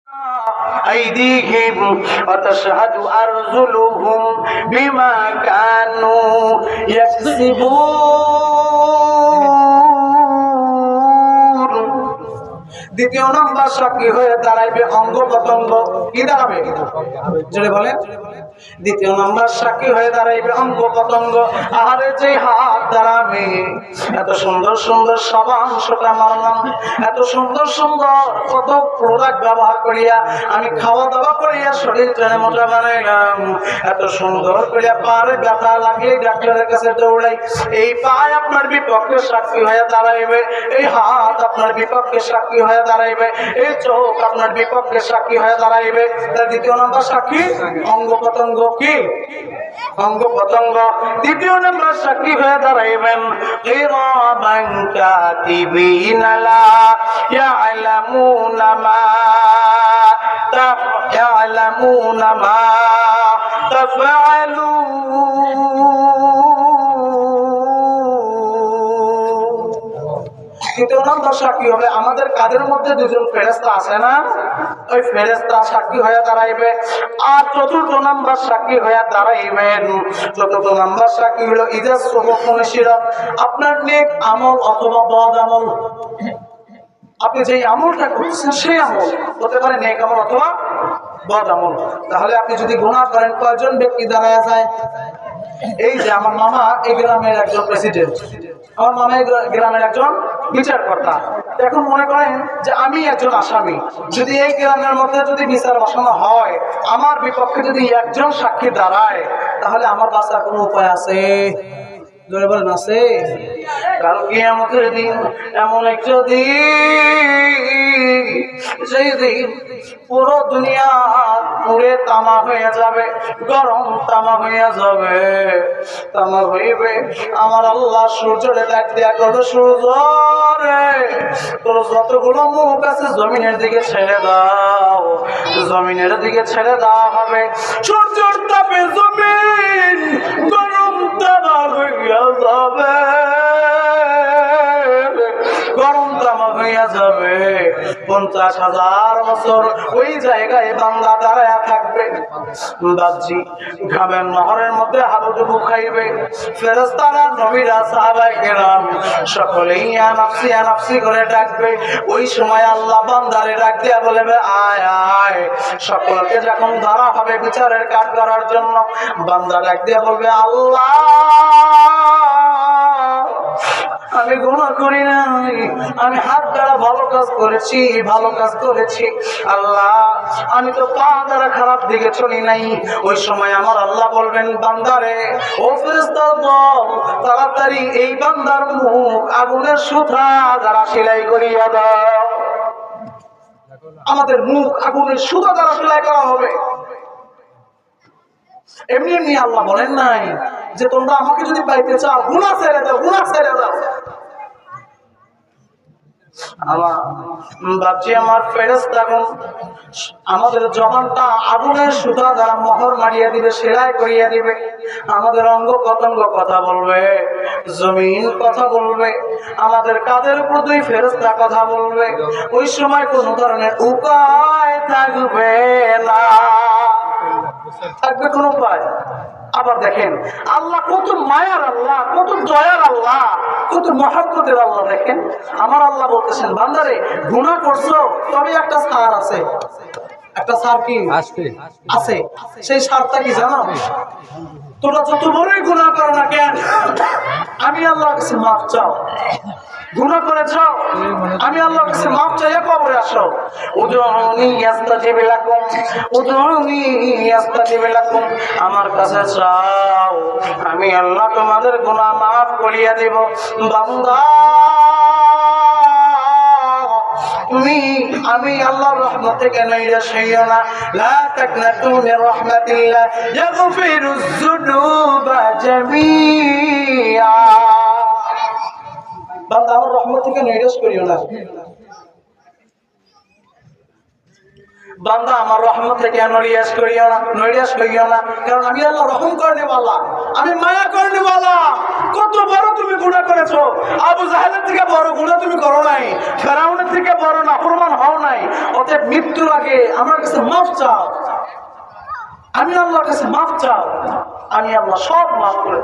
أيديهم وتشهد أرجلهم بما كانوا يكسبون দ্বিতীয় নাম্বার সাক্ষী হয়ে দাঁড়াইবে অঙ্গ প্রত্যঙ্গ। কি দাঁড়াবে? জোরে বলেন। দ্বিতীয় নাম্বার সাক্ষী হয়ে দাঁড়াইবে অঙ্গ প্রত্যঙ্গ। আরে যে হাত দাঁড়াবে, এত সুন্দর সুন্দর সবাংশটা মারলাম, এত সুন্দর সুন্দর কত প্রোডাক্ট ব্যবহার করিয়া আমি খাওয়া দাওয়া করিয়া শরীর টেনে মোটা বানাইলাম, এত সুন্দর করিয়া পারে ব্যথা লাগলে ডাক্তারের কাছে দৌড়াই। এই পায়ে আপনার বিপক্ষে সাক্ষী হয়ে দাঁড়াইবে, এই হাত আপনার বিপক্ষে সাক্ষী হয়ে দাঁড়াইবে, এই চোখ আপনার বিপক্ষে সাক্ষী হয়ে দাঁড়াইবে। তার দ্বিতীয় নাম্বার সাক্ষী অঙ্গ প্রত্যঙ্গ। কি অঙ্গ প্রত্যঙ্গ? দ্বিতীয় নাম্বার সাক্ষী হয়ে দাঁড়াইবেন কিরামান কাতিবিনা লা ইয়ালামুনা মা তৃতীয় নাম্বার সাক্ষী হবে আমাদের কাদের মধ্যে দুজন ফেরেশতা আছে না, ওই ফেরেশতা সাক্ষী হয়ে দাঁড়াইবে। আর চতুর্থ নাম্বার সাক্ষী হয়ে দাঁড়াইবেন, চতুর্থ নাম্বার সাক্ষী হলো ইজাজ সুবহানাল্লাহ, আপনার নেক আমল অথবা বদ আমল, আপনি যে আমলটা করছেন সেই আমল হতে পারে নেক আমল অথবা বদ আমল। তাহলে আপনি যদি গুনাহ করেন কয়জন ব্যক্তি দাঁড়ায় যায়? এই যে আমার মামা এই গ্রামের একজন প্রেসিডেন্ট, আমার মামা এই গ্রামের একজন বিচারকর্তা। এখন মনে করেন যে আমি একজন আসামি, যদি এই গ্রামের মধ্যে যদি বিচার বসানো হয়, আমার বিপক্ষে যদি একজন সাক্ষী দাঁড়ায়, তাহলে আমার বাঁচার কোনো উপায় আছে? জোরে বলেন আছে? কাল কিয়ামতের দিন এমন একটা দিন, সেই দিন পুরো দুনিয়া পুরে তামা হয়ে যাবে, গরম তামা হয়ে যাবে, তামা হইবে। আমার আল্লাহ সূর্যরে ডাক দিয়া করবে, সূর্য রে তোর যতগুলো মুখ আছে জমিনের দিকে ছেড়ে দাও। জমিনের দিকে ছেড়ে দেওয়া হবে, সূর্যের তাপে জমিন গরম তামা হইয়া যাবে, গরম তামা হইয়া যাবে। 50,000 বছর ওই জায়গায় বান্দা দাঁড়ায়া থাকবে, বাহ্যিক ঘামের নহরের মধ্যে হাবুডুবু খাইবে। ফেরেশতারা, নবীরা, সাহাবায়ে কেরাম সকলেই ইয়া নাফসি ইয়া নাফসি করে ডাকবে। ওই সময় আল্লাহ বান্দারে ডাক দিয়া বলবে, আয় আয়। সকলকে যখন ধরা হবে বিচারের কাজ করার জন্য, বান্দা ডাক দিয়া বলবে, আল্লাহ আমি গুনাহ করি নাই, আমি হাত দ্বারা ভালো কাজ করেছি, ভালো কাজ করেছি। আল্লাহ আমি তো পা দ্বারা খারাপ দিকে চলি নাই। ওই সময় আমার আল্লাহ বলবেন, বান্দারে, ও ফেরেশতা বল তাড়াতাড়ি এই বান্দার মুখ আগুনের সুতা দ্বারা সেলাই করিয়া দাও। আমাদের মুখ আগুনের সুতা দ্বারা সেলাই করা হবে। এমনি এমনি আল্লাহ বলেন নাই যে তোমরা আমাকে যদি পাইতে চাও গুনাহ ছেড়ে দাও, গুনাহ ছেড়ে দাও। আমার ফেরেশতাগণ আমাদের জবানটা আগুনের সুতা দ্বারা মোহর মারিয়া দিবে, সেলাই করিয়া দিবে। আমাদের অঙ্গ প্রত্যঙ্গ কথা বলবে, জমিন কথা বলবে, আমাদের কাদের উপর দুই ফেরেশতা কথা বলবে। ওই সময় কোন ধরনের উপায় থাকবে না, থাকবে কোন উপায়? আবার দেখেন আল্লাহ কত মায়ার আল্লাহ, কত দয়ার আল্লাহ, কত মহব্বতের আল্লাহ। দেখেন আমার আল্লাহ বলতেছেন, বান্দারে গুনাহ করছো, তবে একটা ছাড় আছে। একটা ছাড় কি আছে? সেই ছাড়টা কি জানো? তোরা যত বড়ই গুনাহ করো না কেন, আমি আল্লাহর কাছে মাফ চাও। গুনাহ করেছ, আমি আল্লাহর কাছে মাফ চাইয়া কবরে আসো। উদউনি আস্তাজিব লাকুম, উদউনি আস্তাজিব লাকুম, আমার কাছে চাও, আমি আল্লাহ তোমাদের গুনাহ মাফ করিয়া দেব। বান্দা তুমি আমি আল্লাহর রহমত থেকে নিরাশ হইও না। লা তাকনাতু মির রাহমাতিল্লাহ ইয়াগফিরুয যুনুবা জামিআ। বান্দা আমার রহমত থেকে নিরাশ করিও না। বান্দা আমার রহমত থেকে নৈরাশ করিও না, কারণ আমি আল্লাহ রহম করনে ওয়ালা, আমি মায়া করনে ওয়ালা। কত বড় তুমি গুনাহ করেছো, আবু জাহেলের থেকে বড় গুনাহ তুমি করো নাই, ফেরাউনের থেকে বড় নাফরমান হও নাই। অতএব মৃত্যুর আগে আমার কাছে মাফ চাও, আমি আল্লাহর কাছে মাফ চাও, আমি আল্লাহ সব মাফ করে